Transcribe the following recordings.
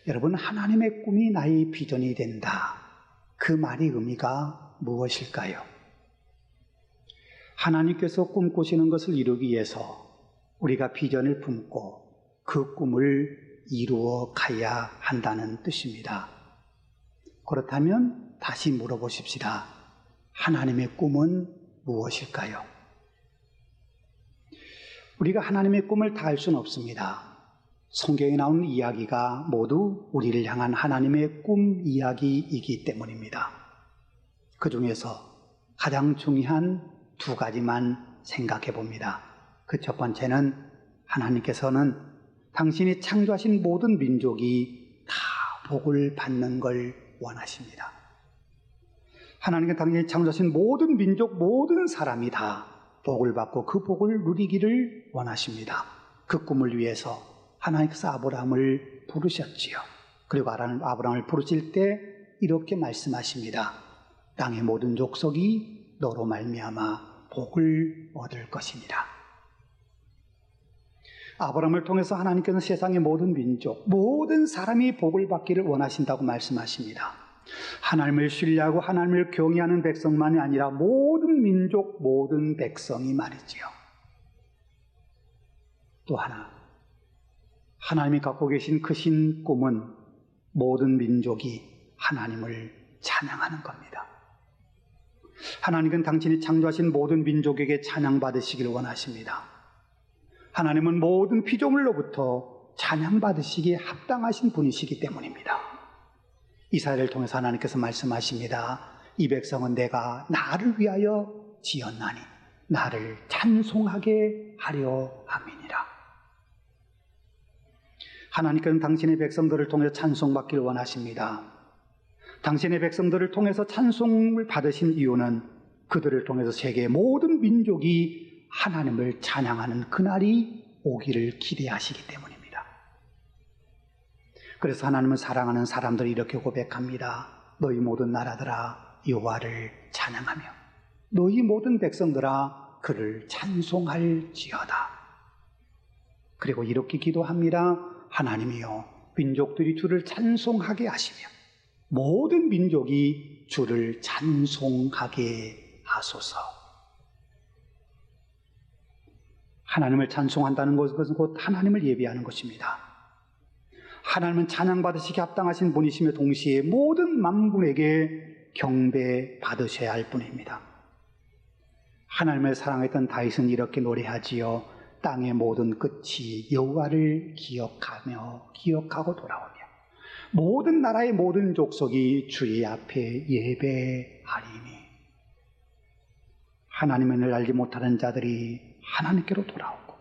여러분, 하나님의 꿈이 나의 비전이 된다. 그 말의 의미가 무엇일까요? 하나님께서 꿈꾸시는 것을 이루기 위해서 우리가 비전을 품고 그 꿈을 이루어 가야 한다는 뜻입니다. 그렇다면 다시 물어보십시다. 하나님의 꿈은 무엇일까요? 우리가 하나님의 꿈을 다 알 수는 없습니다. 성경에 나오는 이야기가 모두 우리를 향한 하나님의 꿈 이야기이기 때문입니다. 그 중에서 가장 중요한 두 가지만 생각해 봅니다. 그 첫 번째는 하나님께서는 당신이 창조하신 모든 민족이 다 복을 받는 걸 원하십니다. 하나님께서 당신이 창조하신 모든 민족, 모든 사람이 다 복을 받고 그 복을 누리기를 원하십니다. 그 꿈을 위해서 하나님께서 아브라함을 부르셨지요. 그리고 아브라함을 부르실 때 이렇게 말씀하십니다. 땅의 모든 족속이 너로 말미암아 복을 얻을 것이니라. 아브라함을 통해서 하나님께서는 세상의 모든 민족, 모든 사람이 복을 받기를 원하신다고 말씀하십니다. 하나님을 신뢰하고 하나님을 경외하는 백성만이 아니라 모든 민족, 모든 백성이 말이지요. 또 하나, 하나님이 갖고 계신 크신 꿈은 모든 민족이 하나님을 찬양하는 겁니다. 하나님은 당신이 창조하신 모든 민족에게 찬양받으시길 원하십니다. 하나님은 모든 피조물로부터 찬양받으시기에 합당하신 분이시기 때문입니다. 이사야를 통해서 하나님께서 말씀하십니다. 이 백성은 내가 나를 위하여 지었나니 나를 찬송하게 하려 함이니라. 하나님께서는 당신의 백성들을 통해서 찬송받기를 원하십니다. 당신의 백성들을 통해서 찬송을 받으신 이유는 그들을 통해서 세계의 모든 민족이 하나님을 찬양하는 그날이 오기를 기대하시기 때문입니다. 그래서 하나님은 사랑하는 사람들이 이렇게 고백합니다. 너희 모든 나라들아 여호와를 찬양하며 너희 모든 백성들아 그를 찬송할지어다. 그리고 이렇게 기도합니다. 하나님이여 민족들이 주를 찬송하게 하시며 모든 민족이 주를 찬송하게 하소서. 하나님을 찬송한다는 것은 곧 하나님을 예배하는 것입니다. 하나님은 찬양받으시기에 합당하신 분이시며 동시에 모든 만군에게 경배받으셔야 할 분입니다. 하나님을 사랑했던 다윗은 이렇게 노래하지요. 땅의 모든 끝이 여호와를 기억하고 돌아오며 모든 나라의 모든 족속이 주의 앞에 예배하리니. 하나님을 알지 못하는 자들이 하나님께로 돌아오고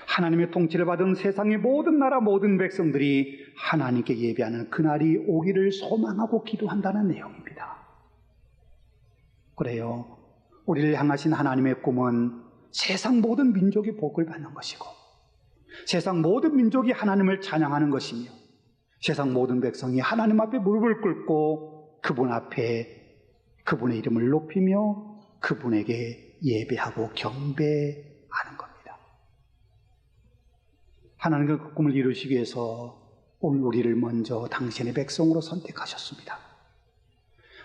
하나님의 통치를 받은 세상의 모든 나라 모든 백성들이 하나님께 예배하는 그날이 오기를 소망하고 기도한다는 내용입니다. 그래요, 우리를 향하신 하나님의 꿈은 세상 모든 민족이 복을 받는 것이고 세상 모든 민족이 하나님을 찬양하는 것이며 세상 모든 백성이 하나님 앞에 무릎을 꿇고 그분 앞에 그분의 이름을 높이며 그분에게 예배하고 경배하는 겁니다. 하나님은 그 꿈을 이루시기 위해서 오늘 우리를 먼저 당신의 백성으로 선택하셨습니다.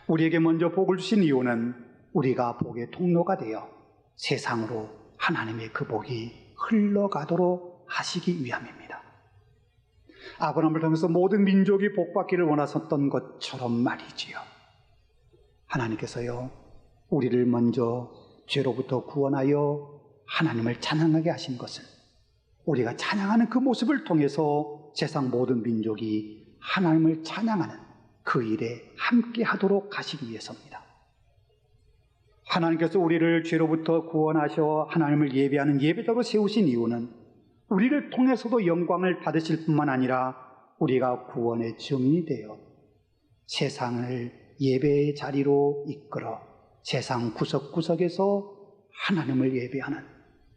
우리에게 먼저 복을 주신 이유는 우리가 복의 통로가 되어 세상으로 하나님의 그 복이 흘러가도록 하시기 위함입니다. 아브라함을 통해서 모든 민족이 복받기를 원하셨던 것처럼 말이지요. 하나님께서요, 우리를 먼저 죄로부터 구원하여 하나님을 찬양하게 하신 것은 우리가 찬양하는 그 모습을 통해서 세상 모든 민족이 하나님을 찬양하는 그 일에 함께 하도록 하시기 위해서입니다. 하나님께서 우리를 죄로부터 구원하셔 하나님을 예배하는 예배자로 세우신 이유는 우리를 통해서도 영광을 받으실 뿐만 아니라 우리가 구원의 증인이 되어 세상을 예배의 자리로 이끌어 세상 구석구석에서 하나님을 예배하는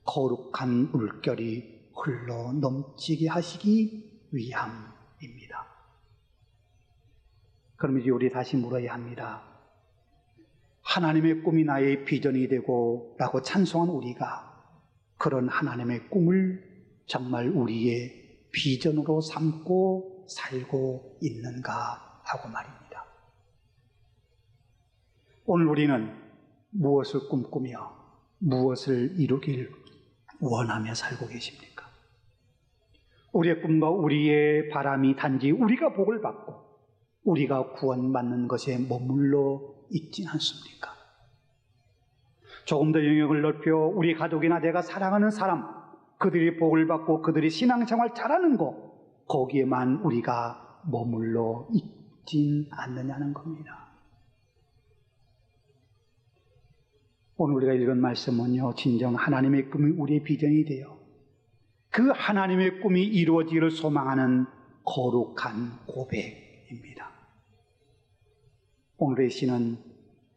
거룩한 물결이 흘러 넘치게 하시기 위함입니다. 그럼 이제 우리 다시 물어야 합니다. 하나님의 꿈이 나의 비전이 되고 라고 찬송한 우리가 그런 하나님의 꿈을 정말 우리의 비전으로 삼고 살고 있는가 하고 말입니다. 오늘 우리는 무엇을 꿈꾸며 무엇을 이루길 원하며 살고 계십니까? 우리의 꿈과 우리의 바람이 단지 우리가 복을 받고 우리가 구원받는 것에 머물러 있진 않습니까? 조금 더 영역을 넓혀 우리 가족이나 내가 사랑하는 사람, 그들이 복을 받고 그들이 신앙생활 잘하는 것, 거기에만 우리가 머물러 있진 않느냐는 겁니다. 오늘 우리가 읽은 말씀은요, 진정 하나님의 꿈이 우리의 비전이 되어 그 하나님의 꿈이 이루어지기를 소망하는 거룩한 고백입니다. 오늘의 시는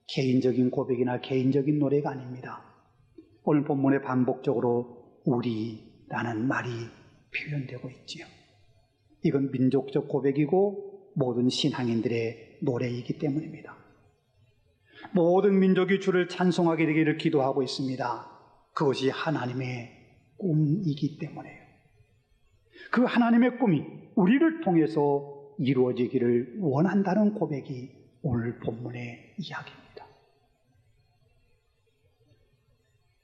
개인적인 고백이나 개인적인 노래가 아닙니다. 오늘 본문에 반복적으로 우리라는 말이 표현되고 있지요. 이건 민족적 고백이고 모든 신앙인들의 노래이기 때문입니다. 모든 민족이 주를 찬송하게 되기를 기도하고 있습니다. 그것이 하나님의 꿈이기 때문에요. 그 하나님의 꿈이 우리를 통해서 이루어지기를 원한다는 고백이 오늘 본문의 이야기입니다.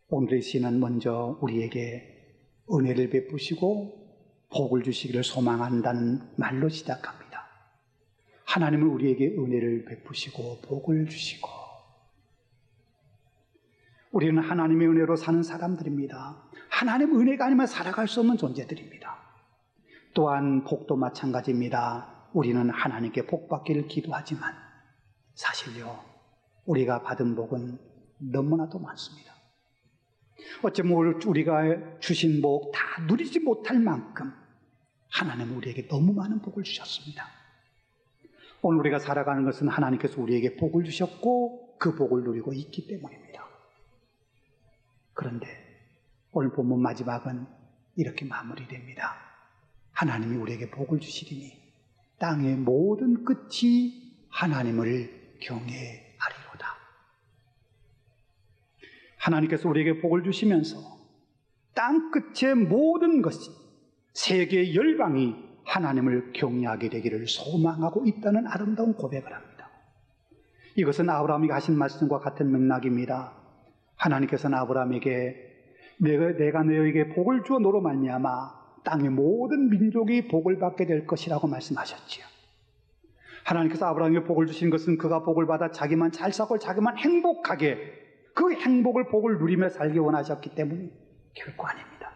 오늘의 시는 먼저 우리에게 은혜를 베푸시고 복을 주시기를 소망한다는 말로 시작합니다. 하나님은 우리에게 은혜를 베푸시고 복을 주시고, 우리는 하나님의 은혜로 사는 사람들입니다. 하나님의 은혜가 아니면 살아갈 수 없는 존재들입니다. 또한 복도 마찬가지입니다. 우리는 하나님께 복 받기를 기도하지만 사실요, 우리가 받은 복은 너무나도 많습니다. 어쩌면 우리가 주신 복 다 누리지 못할 만큼 하나님은 우리에게 너무 많은 복을 주셨습니다. 오늘 우리가 살아가는 것은 하나님께서 우리에게 복을 주셨고 그 복을 누리고 있기 때문입니다. 그런데 오늘 본문 마지막은 이렇게 마무리됩니다. 하나님이 우리에게 복을 주시리니 땅의 모든 끝이 하나님을 경외하리로다. 하나님께서 우리에게 복을 주시면서 땅 끝의 모든 것이, 세계의 열방이 하나님을 경외하게 되기를 소망하고 있다는 아름다운 고백을 합니다. 이것은 아브라함이 하신 말씀과 같은 맥락입니다. 하나님께서는 아브라함에게 내가 너에게 복을 주어 너로 말미암아 땅의 모든 민족이 복을 받게 될 것이라고 말씀하셨지요. 하나님께서 아브라함에게 복을 주신 것은 그가 복을 받아 자기만 잘 살고 자기만 행복하게, 그 행복을 복을 누리며 살기 원하셨기 때문이 결코 아닙니다.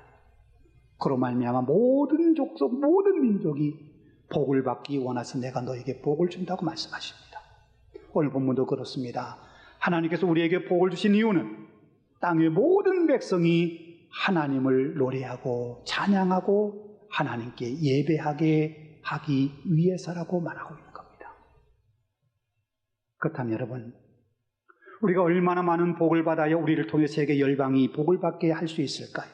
그로 말미암아 모든 족속, 모든 민족이 복을 받기 원해서 내가 너에게 복을 준다고 말씀하십니다. 오늘 본문도 그렇습니다. 하나님께서 우리에게 복을 주신 이유는 땅의 모든 백성이 하나님을 노래하고 찬양하고 하나님께 예배하게 하기 위해서라고 말하고 있는 겁니다. 그렇다면 여러분, 우리가 얼마나 많은 복을 받아야 우리를 통해 세계 열방이 복을 받게 할 수 있을까요?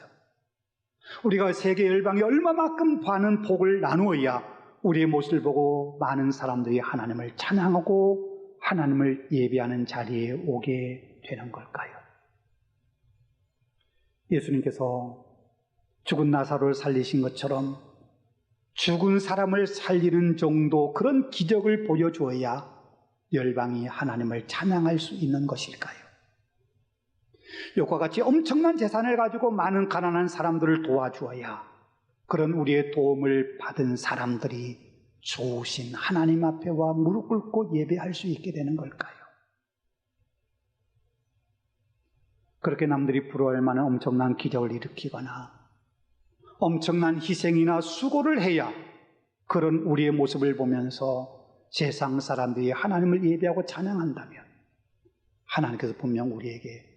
우리가 세계 열방이 얼마만큼 많은 복을 나누어야 우리의 모습을 보고 많은 사람들이 하나님을 찬양하고 하나님을 예배하는 자리에 오게 되는 걸까요? 예수님께서 죽은 나사로를 살리신 것처럼 죽은 사람을 살리는 정도 그런 기적을 보여주어야 열방이 하나님을 찬양할 수 있는 것일까요? 이와 같이 엄청난 재산을 가지고 많은 가난한 사람들을 도와주어야 그런 우리의 도움을 받은 사람들이 좋으신 하나님 앞에 와 무릎 꿇고 예배할 수 있게 되는 걸까요? 그렇게 남들이 부러워할 만한 엄청난 기적을 일으키거나 엄청난 희생이나 수고를 해야 그런 우리의 모습을 보면서 세상 사람들이 하나님을 예배하고 찬양한다면 하나님께서 분명 우리에게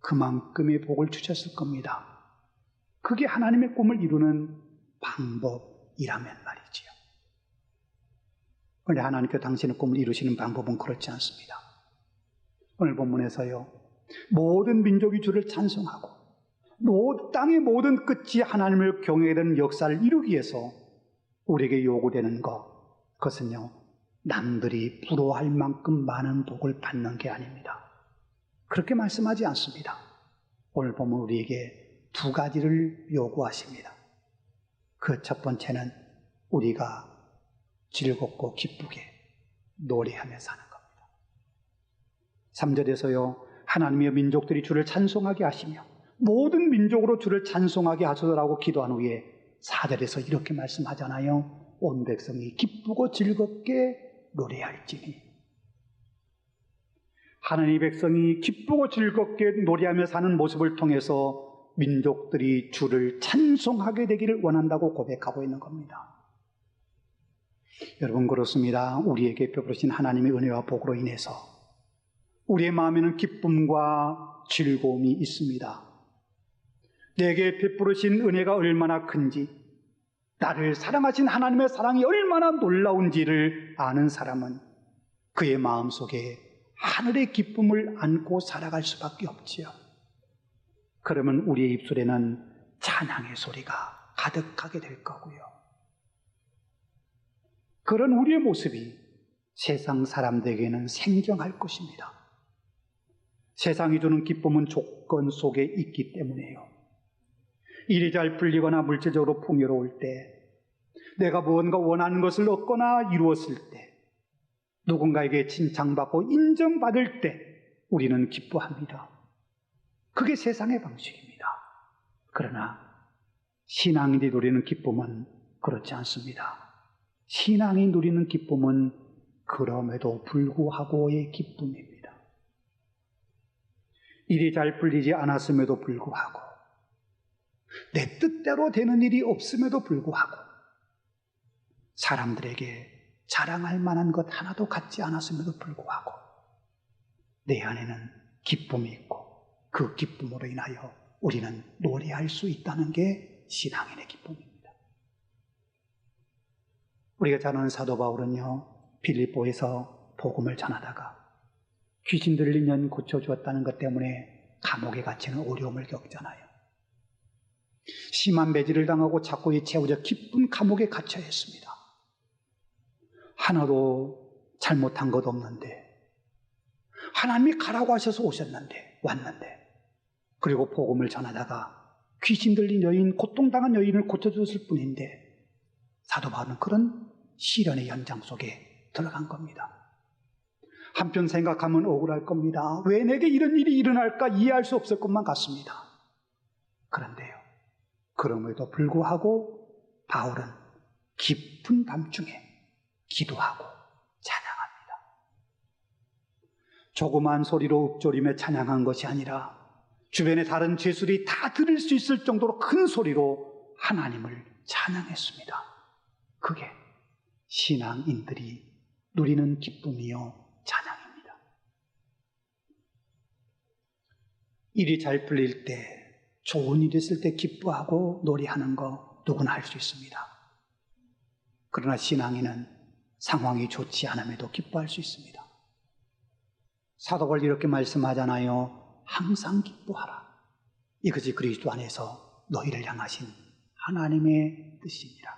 그만큼의 복을 주셨을 겁니다. 그게 하나님의 꿈을 이루는 방법이라면 말이지요. 그런데 하나님께서 당신의 꿈을 이루시는 방법은 그렇지 않습니다. 오늘 본문에서요, 모든 민족이 주를 찬송하고 땅의 모든 끝이 하나님을 경외하는 역사를 이루기 위해서 우리에게 요구되는 것, 그것은요, 남들이 부러워할 만큼 많은 복을 받는 게 아닙니다. 그렇게 말씀하지 않습니다. 오늘 보면 우리에게 두 가지를 요구하십니다. 그 첫 번째는 우리가 즐겁고 기쁘게 노래하며 사는 겁니다. 3절에서요, 하나님의 민족들이 주를 찬송하게 하시며 모든 민족으로 주를 찬송하게 하소서라고 기도한 후에 4절에서 이렇게 말씀하잖아요. 온 백성이 기쁘고 즐겁게 노래할지니. 하나님의 백성이 기쁘고 즐겁게 노래하며 사는 모습을 통해서 민족들이 주를 찬송하게 되기를 원한다고 고백하고 있는 겁니다. 여러분, 그렇습니다. 우리에게 베푸신 하나님의 은혜와 복으로 인해서 우리의 마음에는 기쁨과 즐거움이 있습니다. 내게 베푸신 은혜가 얼마나 큰지, 나를 사랑하신 하나님의 사랑이 얼마나 놀라운지를 아는 사람은 그의 마음속에 하늘의 기쁨을 안고 살아갈 수밖에 없지요. 그러면 우리의 입술에는 찬양의 소리가 가득하게 될 거고요. 그런 우리의 모습이 세상 사람들에게는 생경할 것입니다. 세상이 주는 기쁨은 조건 속에 있기 때문에요. 일이 잘 풀리거나 물질적으로 풍요로울 때, 내가 무언가 원하는 것을 얻거나 이루었을 때, 누군가에게 칭찬받고 인정받을 때 우리는 기뻐합니다. 그게 세상의 방식입니다. 그러나 신앙인이 누리는 기쁨은 그렇지 않습니다. 신앙이 누리는 기쁨은 그럼에도 불구하고의 기쁨입니다. 일이 잘 풀리지 않았음에도 불구하고, 내 뜻대로 되는 일이 없음에도 불구하고, 사람들에게 자랑할 만한 것 하나도 갖지 않았음에도 불구하고 내 안에는 기쁨이 있고 그 기쁨으로 인하여 우리는 노래할 수 있다는 게 신앙인의 기쁨입니다. 우리가 잘 아는 사도 바울은요, 빌립보에서 복음을 전하다가 귀신 들린 년 고쳐주었다는 것 때문에 감옥에 갇히는 어려움을 겪잖아요. 심한 매질을 당하고 자꾸에 채워져 깊은 감옥에 갇혀야 했습니다. 하나도 잘못한 것 없는데, 하나님이 가라고 하셔서 왔는데, 그리고 복음을 전하다가 귀신 들린 여인, 고통당한 여인을 고쳐줬을 뿐인데, 사도 바울은 그런 시련의 현장 속에 들어간 겁니다. 한편 생각하면 억울할 겁니다. 왜 내게 이런 일이 일어날까 이해할 수 없을 것만 같습니다. 그런데요, 그럼에도 불구하고 바울은 깊은 밤중에 기도하고 찬양합니다. 조그만 소리로 읊조리며 찬양한 것이 아니라 주변의 다른 죄수들이 다 들을 수 있을 정도로 큰 소리로 하나님을 찬양했습니다. 그게 신앙인들이 누리는 기쁨이요 찬양입니다. 일이 잘 풀릴 때, 좋은 일이 있을 때 기뻐하고 노래하는 거 누구나 할 수 있습니다. 그러나 신앙인은 상황이 좋지 않음에도 기뻐할 수 있습니다. 사도 바울이 이렇게 말씀하잖아요. 항상 기뻐하라. 이것이 그리스도 안에서 너희를 향하신 하나님의 뜻입니다.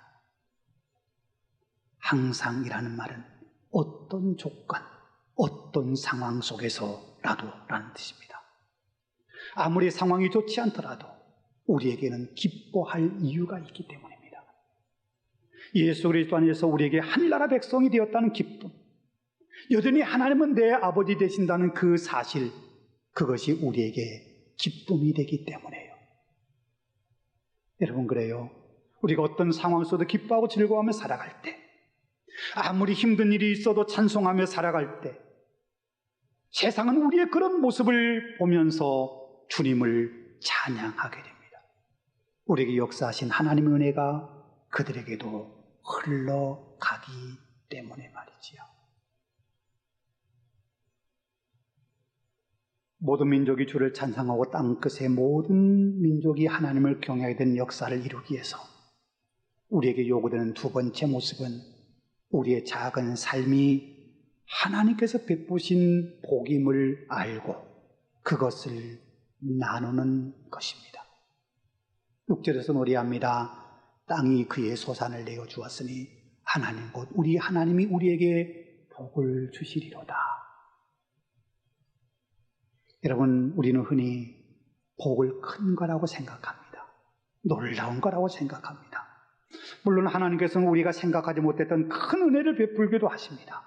항상이라는 말은 어떤 조건, 어떤 상황 속에서라도 라는 뜻입니다. 아무리 상황이 좋지 않더라도 우리에게는 기뻐할 이유가 있기 때문입니다. 예수 그리스도 안에서 우리에게 하늘나라 백성이 되었다는 기쁨, 여전히 하나님은 내 아버지 되신다는 그 사실, 그것이 우리에게 기쁨이 되기 때문에요. 여러분, 그래요. 우리가 어떤 상황 속에도 기뻐하고 즐거워하며 살아갈 때, 아무리 힘든 일이 있어도 찬송하며 살아갈 때, 세상은 우리의 그런 모습을 보면서 주님을 찬양하게 됩니다. 우리에게 역사하신 하나님의 은혜가 그들에게도 흘러가기 때문에 말이지요. 모든 민족이 주를 찬송하고 땅끝의 모든 민족이 하나님을 경외하게 된 역사를 이루기 위해서 우리에게 요구되는 두 번째 모습은 우리의 작은 삶이 하나님께서 베푸신 복임을 알고 그것을 나누는 것입니다. 6절에서 노래합니다. 땅이 그의 소산을 내어 주었으니 하나님 곧 우리 하나님이 우리에게 복을 주시리로다. 여러분, 우리는 흔히 복을 큰 거라고 생각합니다. 놀라운 거라고 생각합니다. 물론 하나님께서는 우리가 생각하지 못했던 큰 은혜를 베풀기도 하십니다.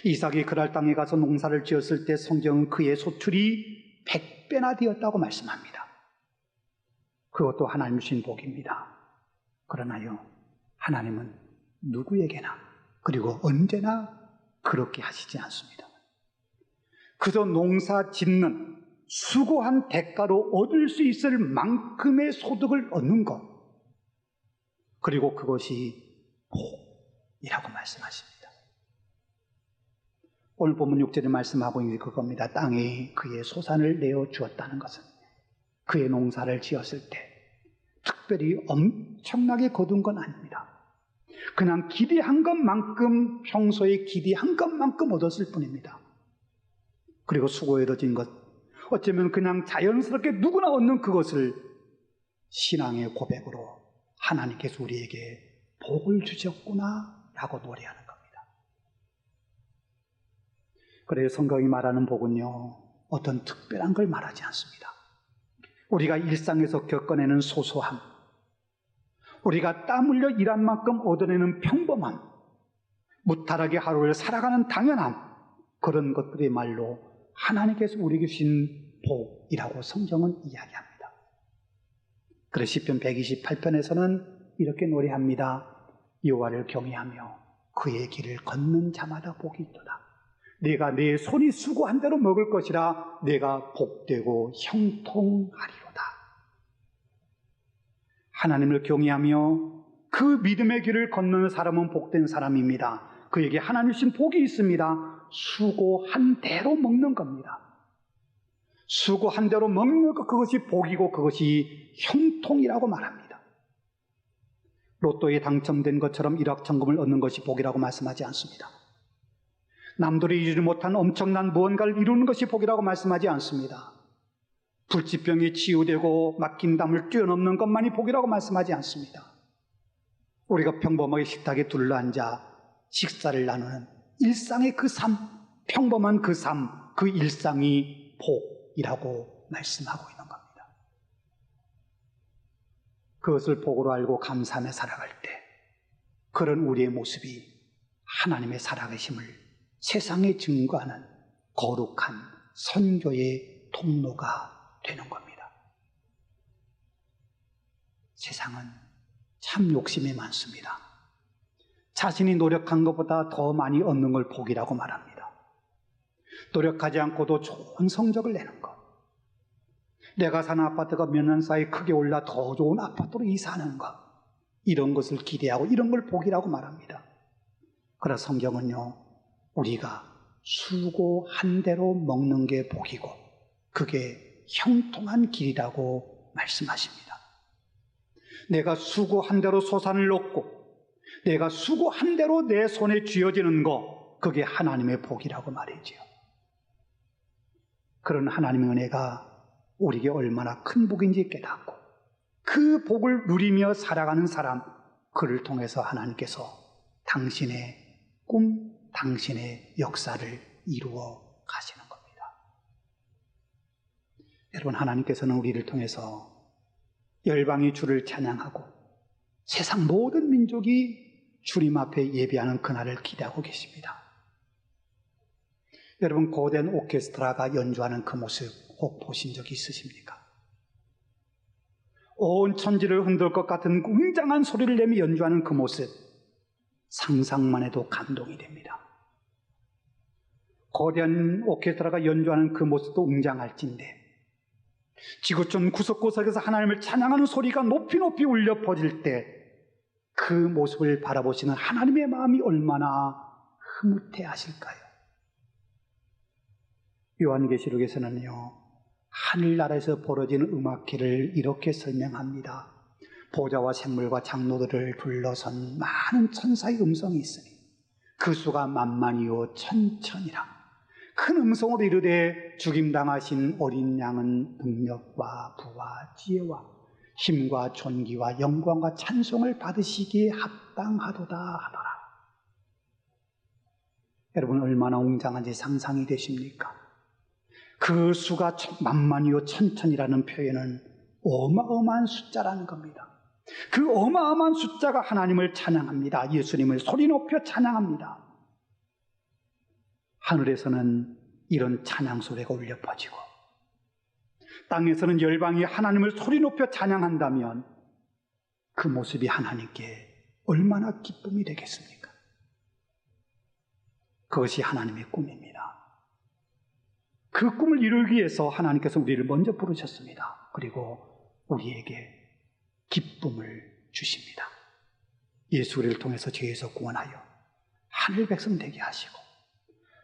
이삭이 그랄 땅에 가서 농사를 지었을 때 성경은 그의 소출이 100배나 되었다고 말씀합니다. 그것도 하나님 주신 복입니다. 그러나요, 하나님은 누구에게나 그리고 언제나 그렇게 하시지 않습니다. 그저 농사 짓는 수고한 대가로 얻을 수 있을 만큼의 소득을 얻는 것, 그리고 그것이 복이라고 말씀하십니다. 오늘 본문 6절에 말씀하고 있는 그겁니다. 땅에 그의 소산을 내어 주었다는 것은 그의 농사를 지었을 때 특별히 엄청나게 거둔 건 아닙니다. 그냥 기대한 것만큼, 평소에 기대한 것만큼 얻었을 뿐입니다. 그리고 수고에 얻어진 것, 어쩌면 그냥 자연스럽게 누구나 얻는 그것을 신앙의 고백으로 하나님께서 우리에게 복을 주셨구나 라고 노래하는 겁니다. 그래서 성경이 말하는 복은요, 어떤 특별한 걸 말하지 않습니다. 우리가 일상에서 겪어내는 소소함, 우리가 땀 흘려 일한 만큼 얻어내는 평범함, 무탈하게 하루를 살아가는 당연함, 그런 것들의 말로 하나님께서 우리에게 주신 복이라고 성경은 이야기합니다. 그래서 시편 128편에서는 이렇게 노래합니다. 여호와를 경외하며 그의 길을 걷는 자마다 복이 있도다. 내가 내 손이 수고한 대로 먹을 것이라 내가 복되고 형통하리로다. 하나님을 경외하며 그 믿음의 길을 걷는 사람은 복된 사람입니다. 그에게 하나님 주신 복이 있습니다. 수고한 대로 먹는 겁니다. 수고한 대로 먹는 것, 그것이 복이고 그것이 형통이라고 말합니다. 로또에 당첨된 것처럼 일확천금을 얻는 것이 복이라고 말씀하지 않습니다. 남들이 이루지 못한 엄청난 무언가를 이루는 것이 복이라고 말씀하지 않습니다. 불치병이 치유되고 막힌 담을 뛰어넘는 것만이 복이라고 말씀하지 않습니다. 우리가 평범하게 식탁에 둘러앉아 식사를 나누는 일상의 그 삶, 평범한 그 삶, 그 일상이 복이라고 말씀하고 있는 겁니다. 그것을 복으로 알고 감사하며 살아갈 때 그런 우리의 모습이 하나님의 살아계심을 세상에 증거하는 거룩한 선교의 통로가 되는 겁니다. 세상은 참 욕심이 많습니다. 자신이 노력한 것보다 더 많이 얻는 걸 복이라고 말합니다. 노력하지 않고도 좋은 성적을 내는 것, 내가 사는 아파트가 몇 년 사이 크게 올라 더 좋은 아파트로 이사하는 것, 이런 것을 기대하고 이런 걸 복이라고 말합니다. 그래서 성경은요, 우리가 수고한 대로 먹는 게 복이고 그게 형통한 길이라고 말씀하십니다. 내가 수고한 대로 소산을 얻고 내가 수고한 대로 내 손에 쥐어지는 거, 그게 하나님의 복이라고 말이지요. 그런 하나님의 은혜가 우리에게 얼마나 큰 복인지 깨닫고 그 복을 누리며 살아가는 사람, 그를 통해서 하나님께서 당신의 꿈, 당신의 역사를 이루어 가시는 겁니다. 여러분, 하나님께서는 우리를 통해서 열방이 주를 찬양하고 세상 모든 민족이 주님 앞에 예배하는 그날을 기대하고 계십니다. 여러분, 고된 오케스트라가 연주하는 그 모습 혹 보신 적이 있으십니까? 온 천지를 흔들 것 같은 웅장한 소리를 내며 연주하는 그 모습, 상상만 해도 감동이 됩니다. 거대한 오케스트라가 연주하는 그 모습도 웅장할진데 지구촌 구석구석에서 하나님을 찬양하는 소리가 높이 높이 울려 퍼질 때 그 모습을 바라보시는 하나님의 마음이 얼마나 흐뭇해하실까요? 요한계시록에서는요, 하늘나라에서 벌어지는 음악회를 이렇게 설명합니다. 보좌와 생물과 장로들을 둘러선 많은 천사의 음성이 있으니 그 수가 만만이요 천천이라. 큰 음성으로 이르되 죽임당하신 어린 양은 능력과 부와 지혜와 힘과 존귀와 영광과 찬송을 받으시기에 합당하도다 하더라. 여러분, 얼마나 웅장한지 상상이 되십니까? 그 수가 만만이요 천천이라는 표현은 어마어마한 숫자라는 겁니다. 그 어마어마한 숫자가 하나님을 찬양합니다. 예수님을 소리 높여 찬양합니다. 하늘에서는 이런 찬양 소리가 울려 퍼지고 땅에서는 열방이 하나님을 소리 높여 찬양한다면 그 모습이 하나님께 얼마나 기쁨이 되겠습니까? 그것이 하나님의 꿈입니다. 그 꿈을 이루기 위해서 하나님께서 우리를 먼저 부르셨습니다. 그리고 우리에게 기쁨을 주십니다. 예수 우리를 통해서 죄에서 구원하여 하늘 백성 되게 하시고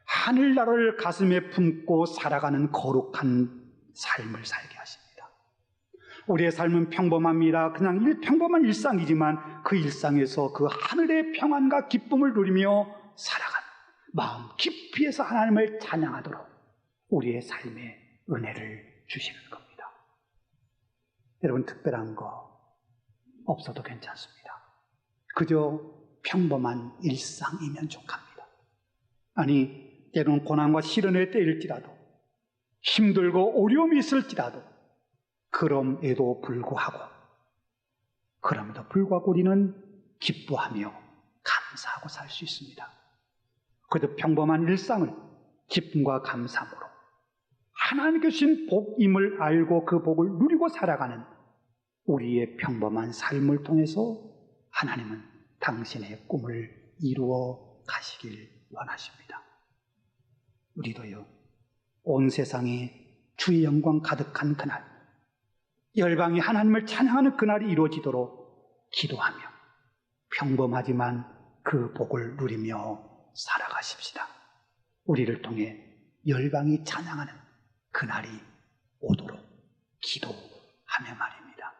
하늘나라를 가슴에 품고 살아가는 거룩한 삶을 살게 하십니다. 우리의 삶은 평범합니다. 그냥 평범한 일상이지만 그 일상에서 그 하늘의 평안과 기쁨을 누리며 살아가는 마음 깊이에서 하나님을 찬양하도록 우리의 삶에 은혜를 주시는 겁니다. 여러분, 특별한 거 없어도 괜찮습니다. 그저 평범한 일상이면 족합니다. 아니, 때로는 고난과 시련의 때일지라도 힘들고 어려움이 있을지라도 그럼에도 불구하고 우리는 기뻐하며 감사하고 살 수 있습니다. 그저 평범한 일상을 기쁨과 감사함으로 하나님께 주신 복임을 알고 그 복을 누리고 살아가는 우리의 평범한 삶을 통해서 하나님은 당신의 꿈을 이루어 가시길 원하십니다. 우리도요, 온 세상에 주의 영광 가득한 그날, 열방이 하나님을 찬양하는 그날이 이루어지도록 기도하며 평범하지만 그 복을 누리며 살아가십시다. 우리를 통해 열방이 찬양하는 그날이 오도록 기도하며 말입니다.